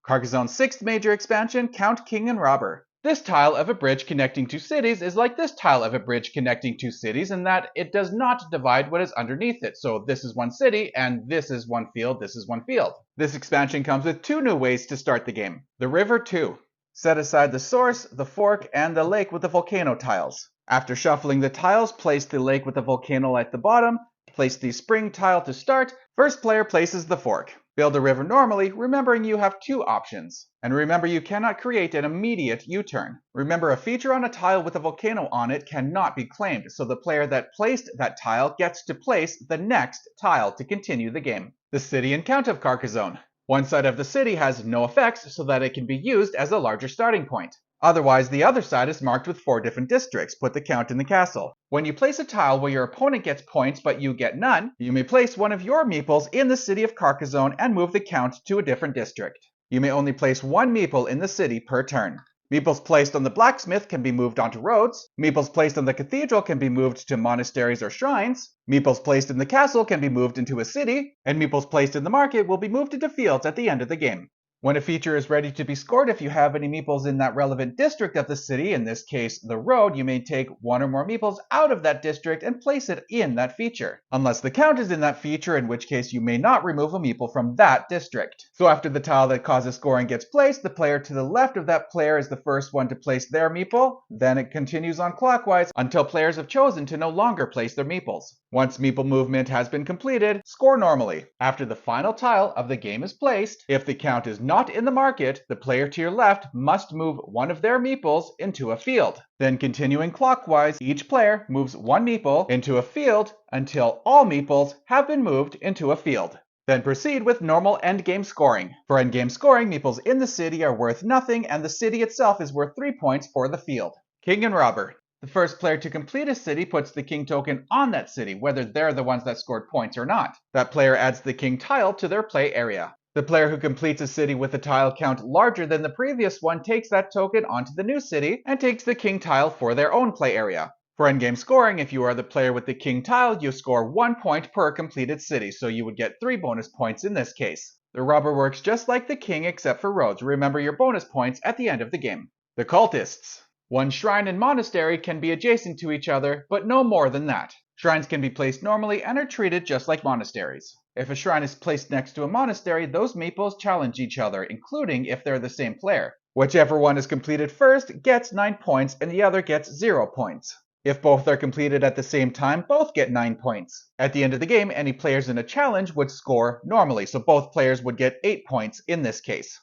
Carcassonne's sixth major expansion, Count, King, and Robber. This tile of a bridge connecting two cities is like this tile of a bridge connecting two cities in that it does not divide what is underneath it. So this is one city, and this is one field, this is one field. This expansion comes with two new ways to start the game. The River 2. Set aside the source, the fork, and the lake with the volcano tiles. After shuffling the tiles, place the lake with the volcano at the bottom, place the spring tile to start. First player places the fork. Build a river normally, remembering you have two options. And remember, you cannot create an immediate U-turn. Remember, a feature on a tile with a volcano on it cannot be claimed, so the player that placed that tile gets to place the next tile to continue the game. The city and count of Carcassonne. One side of the city has no effects so that it can be used as a larger starting point. Otherwise, the other side is marked with 4 different districts. Put the count in the castle. When you place a tile where your opponent gets points but you get none, you may place one of your meeples in the city of Carcassonne and move the count to a different district. You may only place one meeple in the city per turn. Meeples placed on the blacksmith can be moved onto roads. Meeples placed on the cathedral can be moved to monasteries or shrines. Meeples placed in the castle can be moved into a city. And meeples placed in the market will be moved into fields at the end of the game. When a feature is ready to be scored, if you have any meeples in that relevant district of the city, in this case the road, you may take one or more meeples out of that district and place it in that feature. Unless the count is in that feature, in which case you may not remove a meeple from that district. So after the tile that causes scoring gets placed, the player to the left of that player is the first one to place their meeple. Then it continues on clockwise until players have chosen to no longer place their meeples. Once meeple movement has been completed, score normally. After the final tile of the game is placed, if the count is not in the market, the player to your left must move one of their meeples into a field. Then continuing clockwise, each player moves one meeple into a field until all meeples have been moved into a field. Then proceed with normal endgame scoring. For endgame scoring, meeples in the city are worth nothing and the city itself is worth 3 points for the field. King and Robber. The first player to complete a city puts the king token on that city, whether they're the ones that scored points or not. That player adds the king tile to their play area. The player who completes a city with a tile count larger than the previous one takes that token onto the new city and takes the king tile for their own play area. For endgame scoring, if you are the player with the king tile, you score 1 point per completed city, so you would get 3 bonus points in this case. The robber works just like the king except for roads. Remember your bonus points at the end of the game. The cultists. One shrine and monastery can be adjacent to each other, but no more than that. Shrines can be placed normally and are treated just like monasteries. If a shrine is placed next to a monastery, those meeples challenge each other, including if they're the same player. Whichever one is completed first gets 9 points and the other gets 0 points. If both are completed at the same time, both get 9 points. At the end of the game, any players in a challenge would score normally, so both players would get 8 points in this case.